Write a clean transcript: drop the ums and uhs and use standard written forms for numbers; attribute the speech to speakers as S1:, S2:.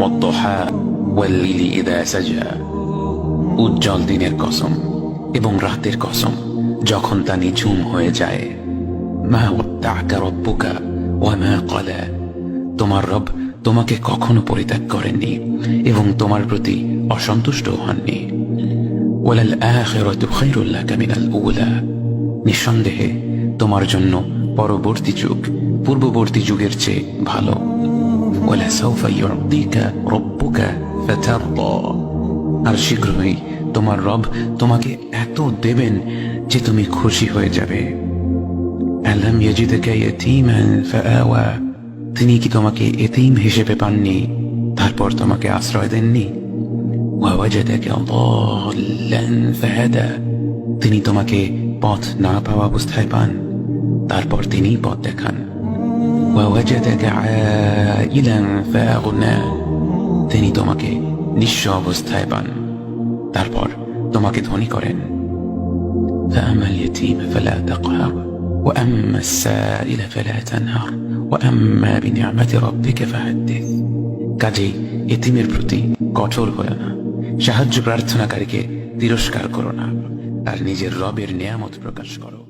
S1: ওয়াদ-দুহা ওয়াল-লাইলি ইযা সাজা, উজ্জ্বল দিনের কসম এবং রাতের কসম যখন তা নিঝুম হয়ে যায়। মা ওয়াদ্দা'কা রাব্বুকা ওয়া মা ক্বালা, তোমার রব তোমাকে কখনো পরিত্যাগ করেননি এবং তোমার প্রতি অসন্তুষ্ট হননি। ওয়ালাল আখিরাতু খায়রুল লাকা মিনাল উলা, নিঃসন্দেহে তোমার জন্য পরবর্তী যুগ পূর্ববর্তী যুগের চেয়ে ভালো। ওয়ালা সাওফা ইউ'তিকা রাব্বুকা ফাতারদা, আর শীঘ্রই তোমার রব তোমাকে এত দেবেন যে তুমি খুশি হয়ে যাবে। আলাম ইয়াজিদকা ইয়াতীমান ফাআওয়া, তিনি কি তোমাকে এতিম হিসেবে পাননি তারপর তোমাকে আশ্রয় দেননি? ওয়াওয়াজাদাকা দাল্লান ফাহাদা, তিনি তোমাকে পথ না পাওয়া অবস্থায় পান তারপর তিনি পথ দেখান। ওয়াওয়াজাদাকা আইলান ফাআগনা, তিনি তোমাকে নিঃস্ব অবস্থায় পান তারপর তোমাকে ধনী করেন। فأما اليتيم فلا تقهر وأما السائل فلا تنهر وأما بنعمة ربك فحدث, কাজেই এতিমের প্রতি কঠোর হয়ো না, সাহায্য প্রার্থনাকারীকে তিরস্কার করো না, আর নিজের রবের নিয়ামত প্রকাশ করো।